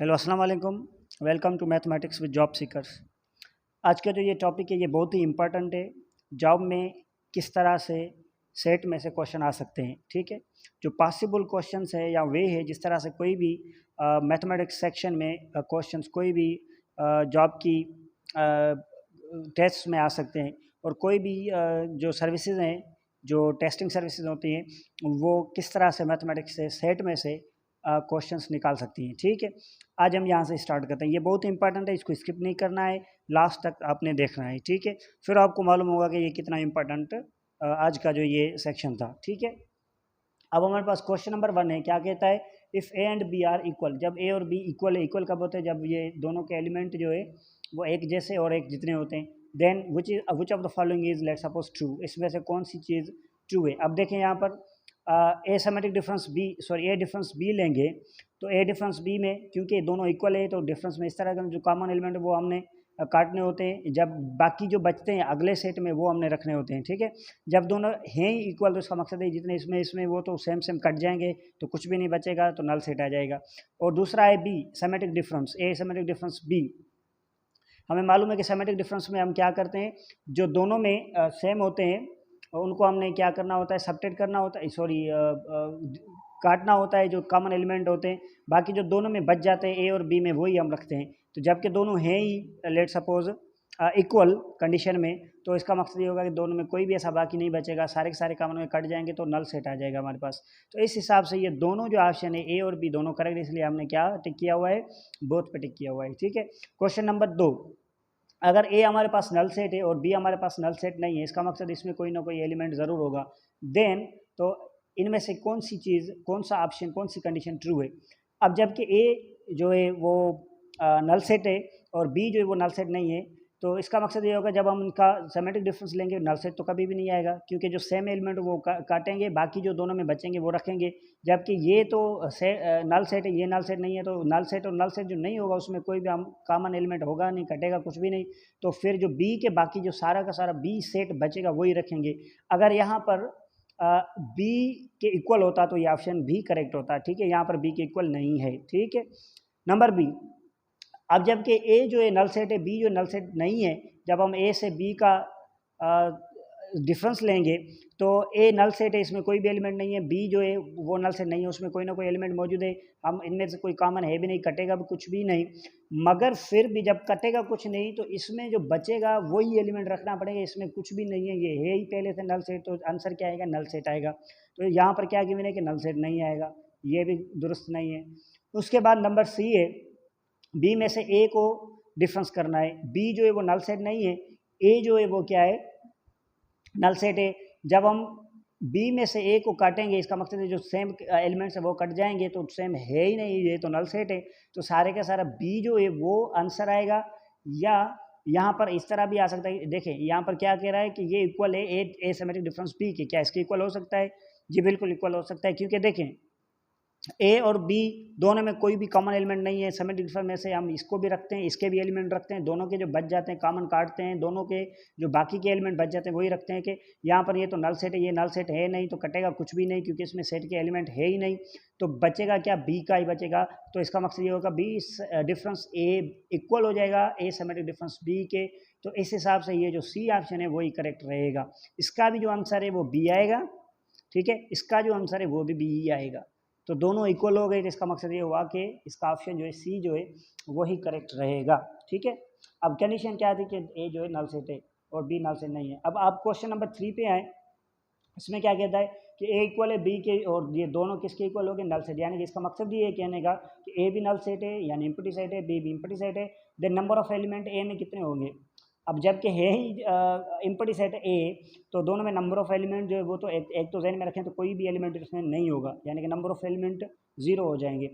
Hello अस्सलाम वालेकुम। Welcome to mathematics with job seekers. आज का जो ये टॉपिक है ये बहुत ही इम्पोर्टेंट है। जॉब में किस तरह से सेट में से क्वेश्चन आ सकते हैं, ठीक है। जो पॉसिबल क्वेश्चंस है या वे है जिस तरह से कोई भी मैथमेटिक्स सेक्शन में क्वेश्चंस कोई भी जॉब की टेस्ट में आ सकते हैं। और कोई भी जो सर्विसेज हैं, जो टेस्टिंग सर्विसेज होती हैं, वो किस तरह से मैथमेटिक्स से सेट में से क्वेश्चंस निकाल सकती हैं, ठीक है। आज हम यहाँ से स्टार्ट करते हैं। ये बहुत इंपॉर्टेंट है, इसको स्किप नहीं करना है, लास्ट तक आपने देखना है, ठीक है। फिर आपको मालूम होगा कि ये कितना इंपॉर्टेंट आज का जो ये सेक्शन था, ठीक है। अब हमारे पास क्वेश्चन नंबर 1 है। क्या कहता है? If A and B are equal. जब ए और बी इक्वल है, इक्वल कब होते हैं? जब ये दोनों के एलिमेंट जो है वो एक जैसे और एक जितने होते हैं। Then which of the following is let suppose true. इसमें से कौन सी चीज़ ट्रू है? अब देखें यहाँ पर ए सेमेटिक डिफरेंस बी, सॉरी ए डिफरेंस बी लेंगे तो ए डिफरेंस बी में क्योंकि दोनों इक्वल है तो डिफरेंस में इस तरह का जो कॉमन एलिमेंट है वो हमने काटने होते हैं। जब बाकी जो बचते हैं अगले सेट में वो हमने रखने होते हैं, ठीक है। जब दोनों हैं ही इक्वल तो इसका मकसद है जितने इसमें इसमें वो तो सेम सेम कट जाएंगे तो कुछ भी नहीं बचेगा, तो नल सेट आ जाएगा। और दूसरा है बी सेमेटिक डिफरेंस, ए सेमेटिक डिफरेंस बी। हमें मालूम है कि सेमेटिक डिफरेंस में हम क्या करते हैं, जो दोनों में सेम होते हैं उनको हमने क्या करना होता है, सबट्रैक्ट करना होता है, सॉरी काटना होता है जो कॉमन एलिमेंट होते हैं। बाकी जो दोनों में बच जाते हैं ए और बी में वही हम रखते हैं। तो जबकि दोनों हैं ही लेट सपोज इक्वल कंडीशन में, तो इसका मकसद ये होगा कि दोनों में कोई भी ऐसा बाकी नहीं बचेगा, सारे के सारे कॉमन में कट जाएंगे तो नल सेट आ जाएगा हमारे पास। तो इस हिसाब से ये दोनों जो ऑप्शन है ए और बी दोनों करेक्ट, इसलिए हमने क्या टिक किया हुआ है, बोथ पे टिक किया हुआ है, ठीक है। Question number 2। अगर ए हमारे पास नल सेट है और बी हमारे पास नल सेट नहीं है, इसका मकसद इसमें कोई ना कोई एलिमेंट ज़रूर होगा। देन तो इनमें से कौन सी चीज़, कौन सा ऑप्शन, कौन सी कंडीशन ट्रू है? अब जबकि ए जो है वो नल सेट है और बी जो है वो नल सेट नहीं है, तो इसका मकसद ये होगा जब हम उनका सेमेटिक डिफरेंस लेंगे नल सेट तो कभी भी नहीं आएगा, क्योंकि जो सेम एलिमेंट वो काटेंगे, बाकी जो दोनों में बचेंगे वो रखेंगे। जबकि ये तो नल सेट है, ये नल सेट नहीं है, तो नल सेट और नल सेट जो नहीं होगा उसमें कोई भी हम कॉमन एलिमेंट होगा नहीं, कटेगा कुछ भी नहीं। तो फिर जो बी के बाकी जो सारा का सारा बी सेट बचेगा वही रखेंगे। अगर यहाँ पर बी के इक्वल होता तो ये ऑप्शन भी करेक्ट होता, ठीक है। यहाँ पर बी के इक्वल नहीं है, ठीक है। Number B. अब जबकि ए जो है नल सेट है, बी जो नल सेट नहीं है, जब हम ए से बी का डिफरेंस लेंगे तो ए नल सेट है, इसमें कोई भी एलिमेंट नहीं है। बी जो है वो नल सेट नहीं है, उसमें कोई ना कोई एलिमेंट मौजूद है। हम इनमें से कोई कॉमन है भी नहीं, कटेगा भी कुछ भी नहीं। मगर फिर भी जब कटेगा कुछ नहीं तो इसमें जो बचेगा वही एलिमेंट रखना पड़ेगा, इसमें कुछ भी नहीं है, ये है ही पहले से नल सेट, तो आंसर क्या आएगा? नल सेट आएगा। तो यहाँ पर क्या गिवन है कि नल सेट नहीं आएगा, ये भी दुरुस्त नहीं है। उसके बाद नंबर सी है, बी में से ए को डिफरेंस करना है। बी जो है वो नल सेट नहीं है, ए जो है वो क्या है? नल सेट है। जब हम बी में से ए को काटेंगे, इसका मकसद है जो सेम एलिमेंट्स है वो कट जाएंगे, तो सेम है ही नहीं, ये तो नल सेट है। तो सारे का सारा बी जो है वो आंसर आएगा। या यहाँ पर इस तरह भी आ सकता है, देखें यहाँ पर क्या कह रहा है कि ये इक्वल है ए सेमेटिक डिफरेंस बी के। क्या इसके इक्वल हो सकता है? जी बिल्कुल इक्वल हो सकता है, क्योंकि देखें ए और बी दोनों में कोई भी कॉमन एलिमेंट नहीं है। सेमेटिक डिफरेंस में से हम इसको भी रखते हैं, इसके भी एलिमेंट रखते हैं, दोनों के जो बच जाते हैं कॉमन काटते हैं, दोनों के जो बाकी के एलिमेंट बच जाते हैं वही रखते हैं। कि यहाँ पर ये तो नल सेट है, ये नल सेट है नहीं, तो कटेगा कुछ भी नहीं क्योंकि इसमें सेट के एलिमेंट है ही नहीं। तो बचेगा क्या? बी का ही बचेगा। तो इसका मकसद ये होगा बी डिफरेंस ए इक्वल हो जाएगा ए सेमेटिक डिफरेंस बी के। तो इस हिसाब से ये जो सी ऑप्शन है वही करेक्ट रहेगा। इसका भी जो आंसर है वो बी आएगा, ठीक है। इसका जो आंसर है वो भी बी ही आएगा। तो दोनों इक्वल हो गए, तो इसका मकसद ये हुआ कि इसका ऑप्शन जो है सी जो है वही करेक्ट रहेगा, ठीक है। अब कंडीशन क्या थी कि ए जो है नल सेट है और बी नल सेट नहीं है। अब आप क्वेश्चन नंबर 3 पे आए। इसमें क्या कहता है कि ए इक्वल है बी के, और ये दोनों किसके इक्वल हो गए? Null set. यानी कि इसका मकसद ये है कहने का कि ए भी नल सेट है यानी इम्पटी सेट है, बी भी इम्पटी सेट है। देन नंबर ऑफ एलिमेंट ए में कितने होंगे? अब जबकि है ही इम्पटी सेट ए, तो दोनों में नंबर ऑफ एलिमेंट जो है वो तो एक तो जहन में रखें तो कोई भी एलिमेंट इसमें नहीं होगा, यानी कि नंबर ऑफ एलिमेंट जीरो हो जाएंगे।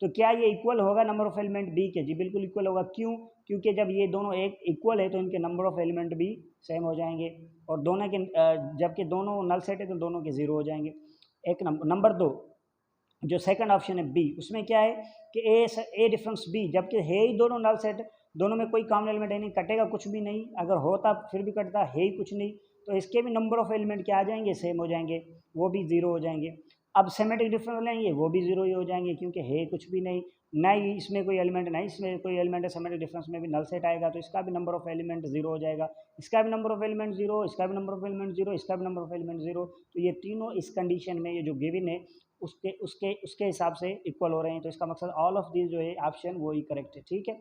तो क्या ये इक्वल होगा नंबर ऑफ एलिमेंट बी के? जी बिल्कुल इक्वल होगा। क्यों? क्योंकि जब ये दोनों एक इक्वल है तो इनके नंबर ऑफ एलिमेंट भी सेम हो जाएंगे, और दोनों के जबकि दोनों नल सेट है तो दोनों के जीरो हो जाएंगे। एक नंबर 2 जो सेकंड ऑप्शन है बी, उसमें क्या है कि ए डिफरेंस बी, जबकि है ही दोनों नल सेट, दोनों में कोई कॉमन एलिमेंट है नहीं, कटेगा कुछ भी नहीं, अगर होता फिर भी कटता, है ही कुछ नहीं। तो इसके भी नंबर ऑफ एलिमेंट क्या आ जाएंगे? सेम हो जाएंगे, वो भी जीरो हो जाएंगे। अब सेमेटिक डिफरेंस लेंगे वो भी जीरो ही हो जाएंगे क्योंकि है कुछ भी नहीं। नहीं इसमें कोई एलिमेंट नहीं, इसमें कोई एलिमेंट है, सिमेट्रिक डिफरेंस में भी नल सेट आएगा, तो इसका भी नंबर ऑफ एलिमेंट जीरो हो जाएगा, इसका भी नंबर ऑफ एलिमेंट जीरो, इसका भी नंबर ऑफ एलिमेंट जीरो, इसका भी नंबर ऑफ एलिमेंट जीरो। तो ये तीनों इस कंडीशन में ये जो गिवन है उसके उसके उसके हिसाब से इक्वल हो रहे हैं, तो इसका मकसद ऑल ऑफ दिस जो है ऑप्शन वो ही करेक्ट है। ठीक है।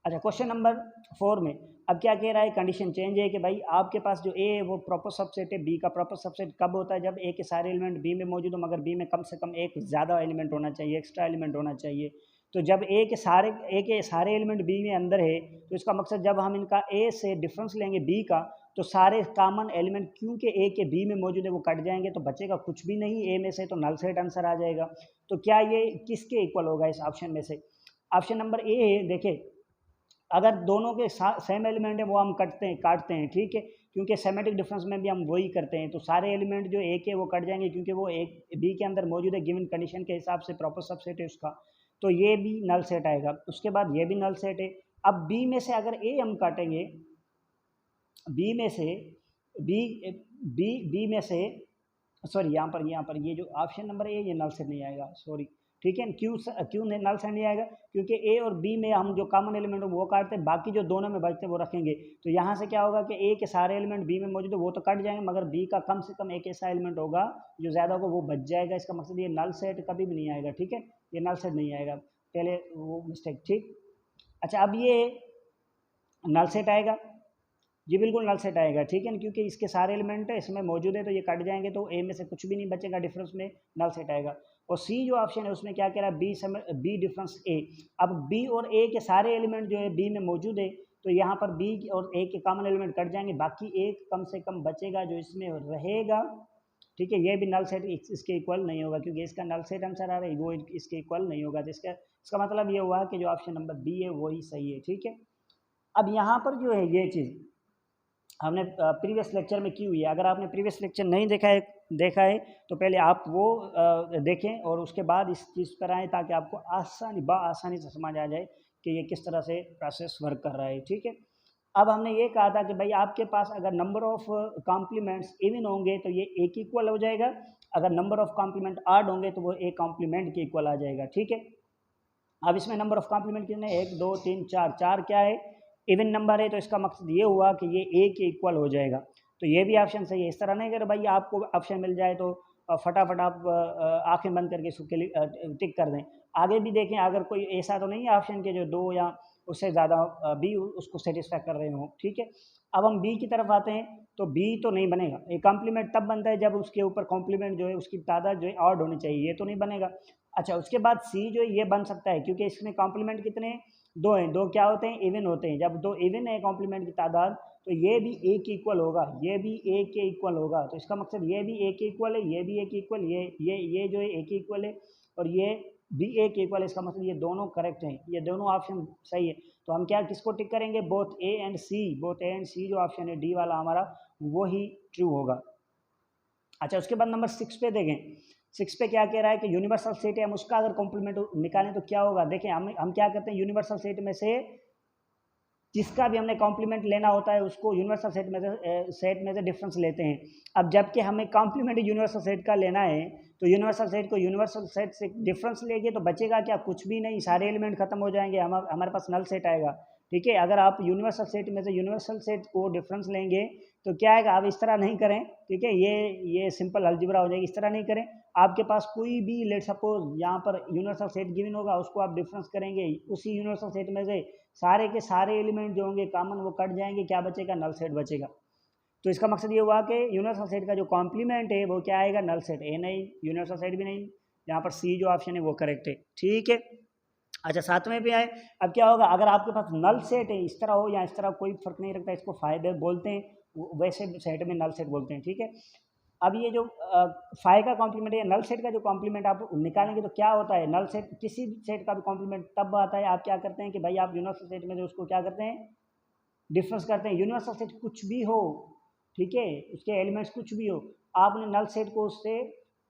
अच्छा क्वेश्चन नंबर 4 में अब क्या कह रहा है, कंडीशन चेंज है कि भाई आपके पास जो ए है वो प्रॉपर सबसेट है, बी का प्रॉपर सबसेट कब होता है, जब ए के सारे एलिमेंट बी में मौजूद हो मगर बी में कम से कम एक ज़्यादा एलिमेंट होना चाहिए, एक्स्ट्रा एलिमेंट होना चाहिए। तो जब ए के सारे एलिमेंट बी में अंदर है, तो इसका मकसद जब हम इनका ए से डिफरेंस लेंगे बी का, तो सारे कॉमन एलिमेंट क्योंकि ए के बी में मौजूद है वो कट जाएंगे, तो बचेगा कुछ भी नहीं ए में से, तो नल सेट आंसर आ जाएगा। तो क्या ये किसके इक्वल होगा इस ऑप्शन में से? ऑप्शन नंबर ए है, देखें अगर दोनों के सेम एलिमेंट है वो हम काटते हैं, ठीक है, क्योंकि सेमेटिक डिफरेंस में भी हम वही करते हैं, तो सारे एलिमेंट जो ए के वो कट जाएंगे क्योंकि वो एक बी के अंदर मौजूद है, गिवन कंडीशन के हिसाब से प्रॉपर सबसेट है उसका, तो ये भी नल सेट आएगा। उसके बाद ये भी नल सेट है। अब बी में से अगर ए हम काटेंगे, बी में से बी बी में से सॉरी यहाँ पर ये जो ऑप्शन नंबर ए ये नल सेट नहीं आएगा, सॉरी, ठीक है। क्यों नल सेट नहीं आएगा, क्योंकि ए और बी में हम जो कॉमन एलिमेंट वो काटते हैं, बाकी जो दोनों में बचते हैं वो रखेंगे, तो यहाँ से क्या होगा कि ए के सारे एलिमेंट बी में मौजूद है वो तो कट जाएंगे, मगर बी का कम से कम एक ऐसा एलिमेंट होगा जो ज़्यादा होगा वो बच जाएगा। इसका मकसद ये नल सेट कभी भी नहीं आएगा, ठीक है, ये नल सेट नहीं आएगा, पहले वो मिस्टेक, ठीक। अच्छा अब ये नल सेट आएगा, जी बिल्कुल नल सेट आएगा, ठीक है, क्योंकि इसके सारे एलिमेंट इसमें मौजूद है तो ये कट जाएंगे, तो ए में से कुछ भी नहीं बचेगा, डिफरेंस में नल सेट आएगा। और सी जो ऑप्शन है उसमें क्या कह रहा है, बी डिफरेंस ए। अब बी और ए के सारे एलिमेंट जो है बी में मौजूद है, तो यहाँ पर बी और ए के कॉमन एलिमेंट कट जाएंगे, बाकी एक कम से कम बचेगा जो इसमें रहेगा, ठीक है। ये भी नल सेट इसके इक्वल नहीं होगा, क्योंकि इसका नल सेट आंसर आ रहा है वो इसके इक्वल नहीं होगा, तो इसका मतलब ये हुआ कि जो ऑप्शन नंबर बी है वही सही है, ठीक है। अब यहाँ पर जो है ये चीज़ हमने प्रीवियस लेक्चर में की हुई है, अगर आपने प्रीवियस लेक्चर नहीं देखा है तो पहले आप वो देखें और उसके बाद इस चीज़ पर आएँ, ताकि आपको आसानी से समझ आ जाए कि ये किस तरह से प्रोसेस वर्क कर रहा है, ठीक है। अब हमने ये कहा था कि भाई आपके पास अगर नंबर ऑफ कॉम्प्लीमेंट्स इवन होंगे तो ये ए के इक्वल हो जाएगा, अगर नंबर ऑफ कॉम्प्लीमेंट आड होंगे तो वो ए कॉम्प्लीमेंट के इक्वल आ जाएगा, ठीक है। अब इसमें नंबर ऑफ कॉम्प्लीमेंट कितने, 1 2 3 4, 4 क्या है, इवन नंबर है, तो इसका मकसद ये हुआ कि ये ए के इक्वल हो जाएगा, तो ये भी ऑप्शन सही है। इस तरह नहीं कर भाई आपको ऑप्शन मिल जाए तो फटाफट आप आंखें बंद करके इसको टिक कर दें। आगे भी देखें अगर कोई ऐसा तो नहीं है ऑप्शन के जो 2 या उससे ज़्यादा बी उसको सेटिस्फाई कर रहे हो, ठीक है। अब हम बी की तरफ आते हैं, तो बी तो नहीं बनेगा, ये कॉम्प्लीमेंट तब बनता है जब उसके ऊपर कॉम्प्लीमेंट जो है उसकी तादाद जो है ऑड होनी चाहिए, ये तो नहीं बनेगा। अच्छा उसके बाद सी जो है ये बन सकता है, क्योंकि इसमें कॉम्प्लीमेंट कितने हैं, 2 हैं, 2 क्या होते हैं, इवन होते हैं, जब 2 इवन है कॉम्प्लीमेंट की तादाद तो ये भी ए के इक्वल होगा, ये भी ए के इक्वल होगा, तो इसका मकसद ये भी ए के इक्वल है, ये भी ए के इक्वल, ये जो है ए के इक्वल है और ये भी ए के इक्वल है, इसका मतलब ये दोनों करेक्ट हैं, ये दोनों ऑप्शन सही है। तो हम क्या किसको टिक करेंगे, बोथ ए एंड सी जो ऑप्शन है डी वाला हमारा वो ही ट्रू होगा। अच्छा उसके बाद नंबर 6 पे देखें, 6 पे क्या कह रहा है कि यूनिवर्सल सेट है, हम उसका अगर कॉम्प्लीमेंट निकालें तो क्या होगा। देखें हम क्या करते हैं, यूनिवर्सल सेट में से जिसका भी हमने कॉम्प्लीमेंट लेना होता है उसको यूनिवर्सल सेट में से डिफरेंस लेते हैं। अब जबकि हमें कॉम्प्लीमेंट यूनिवर्सल सेट का लेना है, तो यूनिवर्सल सेट को यूनिवर्सल सेट से डिफरेंस लेंगे तो बचेगा क्या, कुछ भी नहीं, सारे एलिमेंट खत्म हो जाएंगे, हमारे पास नल सेट आएगा, ठीक है। अगर आप यूनिवर्सल सेट में से यूनिवर्सल सेट को डिफरेंस लेंगे तो क्या आएगा, आप इस तरह नहीं करें, ठीक है, ये सिंपल अलजेब्रा हो जाएगी, इस तरह नहीं करें। आपके पास कोई भी लेट सपोज यहाँ पर यूनिवर्सल सेट गिवन होगा, उसको आप डिफरेंस करेंगे, उसी यूनिवर्सल सेट में से सारे के सारे एलिमेंट जो होंगे कॉमन वो कट जाएंगे, क्या बचेगा, नल सेट बचेगा। तो इसका मकसद ये हुआ कि यूनिवर्सल सेट का जो कॉम्प्लीमेंट है वो क्या आएगा, नल सेट। ए नहीं, यूनिवर्सल सेट भी नहीं, यहाँ पर सी जो ऑप्शन है वो करेक्ट है, ठीक है। अच्छा 7वें पे आए, अब क्या होगा अगर आपके पास नल सेट है, इस तरह हो या इस तरह कोई फर्क नहीं रखता, इसको फाइव बोलते हैं, वैसे सेट में नल सेट बोलते हैं, ठीक है। अब ये जो फाइव का कॉम्प्लीमेंट है, नल सेट का जो कॉम्प्लीमेंट आप निकालेंगे तो क्या होता है, नल सेट किसी सेट का भी कॉम्प्लीमेंट तब आता है, आप क्या करते हैं कि भाई आप यूनिवर्सल सेट में जो उसको क्या करते हैं, डिफरेंस करते हैं। यूनिवर्सल सेट कुछ भी हो, ठीक है, उसके एलिमेंट्स कुछ भी हो, आपने नल सेट को उससे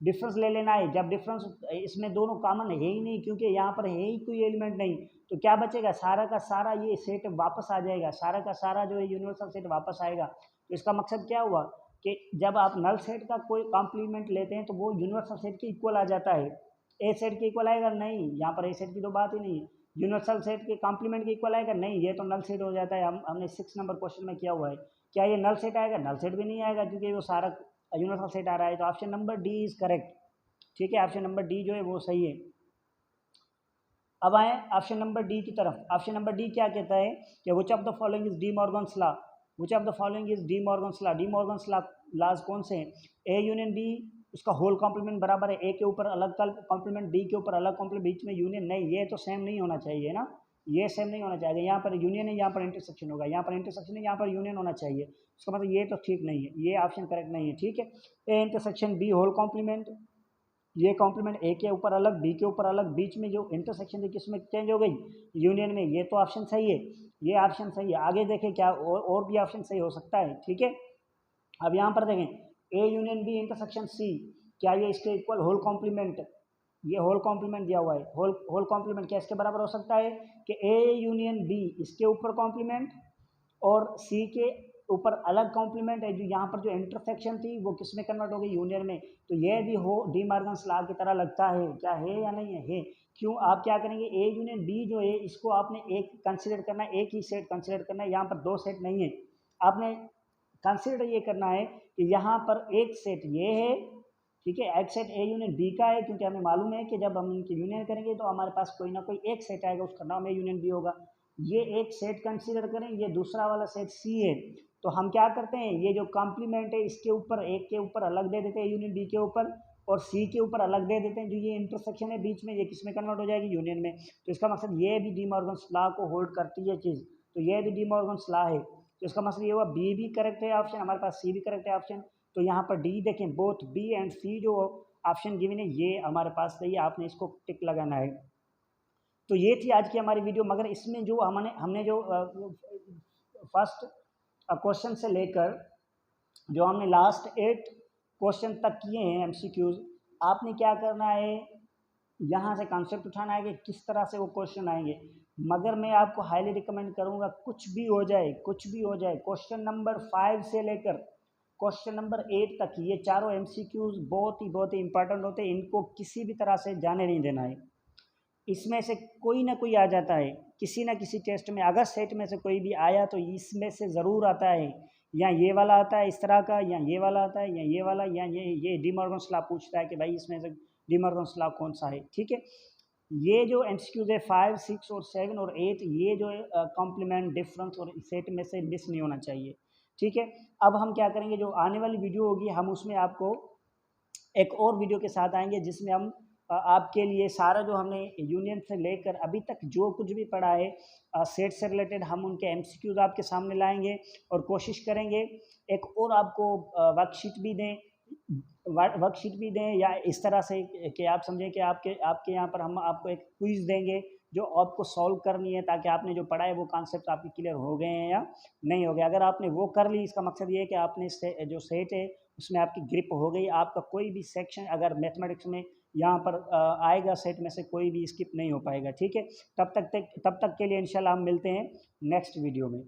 डिफरेंस ले लेना है। जब डिफरेंस इसमें दोनों कॉमन है ही नहीं, क्योंकि यहाँ पर है ही कोई एलिमेंट नहीं, तो क्या बचेगा, सारा का सारा ये सेट वापस आ जाएगा, सारा का सारा जो है यूनिवर्सल सेट वापस आएगा। तो इसका मकसद क्या हुआ कि जब आप नल सेट का कोई कॉम्प्लीमेंट लेते हैं तो वो यूनिवर्सल सेट के इक्वल आ जाता है, ए सेट के इक्वल आएगा, नहीं, यहाँ पर ए सेट की तो बात ही नहीं है। यूनिवर्सल सेट के कॉम्प्लीमेंट के इक्वल आएगा, नहीं, ये तो नल सेट हो जाता है। हमने 6 नंबर क्वेश्चन में किया हुआ है। क्या ये नल सेट आएगा? नल सेट भी नहीं आएगा, क्योंकि वो सारा यूनिवर्सल सेट आ रहा है। तो option number D is correct, ठीक है, ऑप्शन नंबर डी जो है वो सही है। अब आए ऑप्शन नंबर डी की तरफ। ऑप्शन नंबर डी क्या कहता है कि which of the following is De Morgan's law, which of the following is De Morgan's law. De Morgan's laws कौन से हैं? ए यूनियन बी, उसका होल कॉम्प्लीमेंट बराबर है ए के ऊपर अलग कॉम्प्लीमेंट, डी के ऊपर अलग कॉम्प्लीमेंट, बीच में यूनियन नहीं, ये तो सेम नहीं होना चाहिए ना, ये सेम नहीं होना चाहिए। यहाँ पर यूनियन है, यहाँ पर इंटरसेक्शन होगा, यहाँ पर इंटरसेक्शन है, यहाँ पर यूनियन होना चाहिए। उसका मतलब ये तो ठीक नहीं है, ये ऑप्शन करेक्ट नहीं है, ठीक है। A intersection B whole complement, ये कॉम्प्लीमेंट ए के ऊपर अलग, बी के ऊपर अलग, बीच में जो इंटरसेक्शन थी किसमें चेंज हो गई? यूनियन में। ये तो ऑप्शन सही है, ये ऑप्शन सही है। आगे देखें क्या और भी ऑप्शन सही हो सकता है, ठीक है। अब यहाँ पर देखें A union B intersection C, क्या ये इसके इक्वल होल कॉम्प्लीमेंट? ये होल कॉम्प्लीमेंट दिया हुआ है, होल कॉम्प्लीमेंट क्या इसके बराबर हो सकता है कि ए यूनियन बी इसके ऊपर कॉम्प्लीमेंट और सी के ऊपर अलग कॉम्प्लीमेंट है। जो यहाँ पर जो इंटरसेक्शन थी वो किस में कन्वर्ट हो गई? यूनियन में। तो ये भी हो डी मॉर्गन्स लॉ की तरह लगता है, क्या है या नहीं है? है। क्यों? आप क्या करेंगे, ए यूनियन बी जो है इसको आपने एक कंसिडर करना है, एक ही सेट कंसिडर करना है, यहाँ पर दो सेट नहीं है। आपने कंसिडर ये करना है कि यहाँ पर एक सेट ये है, ठीक है, एक सेट ए यूनियन बी का है, क्योंकि हमें मालूम है कि जब हम इनकी यूनियन करेंगे तो हमारे पास कोई ना कोई एक सेट आएगा, उसका नाम ए यूनियन बी होगा। ये एक सेट कंसीडर करें, ये दूसरा वाला सेट सी है। तो हम क्या करते हैं, ये जो कॉम्प्लीमेंट है इसके ऊपर एक के ऊपर अलग दे देते हैं यूनियन बी के ऊपर, और सी के ऊपर अलग दे देते हैं। जो ये इंटरसेक्शन है बीच में, ये किस में कन्वर्ट हो जाएगी? यूनियन में। तो इसका मतलब ये भी डी मॉर्गन्स लॉ को होल्ड करती है चीज़, तो ये भी डी मॉर्गन्स लॉ है। तो इसका मतलब ये हुआ बी भी करेक्ट है ऑप्शन, हमारे पास सी भी करेक्ट है ऑप्शन। तो यहाँ पर डी देखें, बोथ बी एंड सी जो ऑप्शन गिवन है ये हमारे पास सही है, आपने इसको टिक लगाना है। तो ये थी आज की हमारी वीडियो। मगर इसमें जो हमने जो फर्स्ट क्वेश्चन से लेकर जो हमने लास्ट 8 क्वेश्चन तक किए हैं एमसीक्यूज, आपने क्या करना है, यहाँ से कॉन्सेप्ट उठाना है कि किस तरह से वो क्वेश्चन आएंगे। मगर मैं आपको हाईली रिकमेंड करूँगा, कुछ भी हो जाए, कुछ भी हो जाए, क्वेश्चन नंबर 5 से लेकर क्वेश्चन नंबर 8 तक ये चारों एमसीक्यूज बहुत ही इंपॉर्टेंट होते हैं। इनको किसी भी तरह से जाने नहीं देना है। इसमें से कोई ना कोई आ जाता है किसी ना किसी टेस्ट में। अगर सेट में से कोई भी आया तो इसमें से ज़रूर आता है, या ये वाला आता है इस तरह का, या ये वाला आता है, या ये वाला, या ये डी मॉर्गन्स लॉ पूछता है कि भाई इसमें से डी मॉर्गन्स लॉ कौन सा है, ठीक है। ये जो एमसीक्यूज है 5, 6 और 7 और 8, ये जो है कॉम्प्लीमेंट, डिफरेंस और सेट में से मिस नहीं होना चाहिए, ठीक है। अब हम क्या करेंगे, जो आने वाली वीडियो होगी हम उसमें आपको एक और वीडियो के साथ आएंगे, जिसमें हम आपके लिए सारा जो हमने यूनियन से लेकर अभी तक जो कुछ भी पढ़ा है सेट से रिलेटेड, हम उनके एमसीक्यूज आपके सामने लाएंगे और कोशिश करेंगे एक और आपको वर्कशीट भी दें, या इस तरह से कि आप समझें कि आपके यहाँ पर हम आपको एक क्विज देंगे जो आपको सॉल्व करनी है, ताकि आपने जो पढ़ा है वो कॉन्सेप्ट आपके क्लियर हो गए हैं या नहीं हो गए। अगर आपने वो कर ली, इसका मकसद ये है कि आपने जो सेट है उसमें आपकी ग्रिप हो गई, आपका कोई भी सेक्शन अगर मैथमेटिक्स में यहाँ पर आएगा सेट में से कोई भी स्किप नहीं हो पाएगा, ठीक है। तब तक के लिए इंशाल्लाह हम मिलते हैं नेक्स्ट वीडियो में।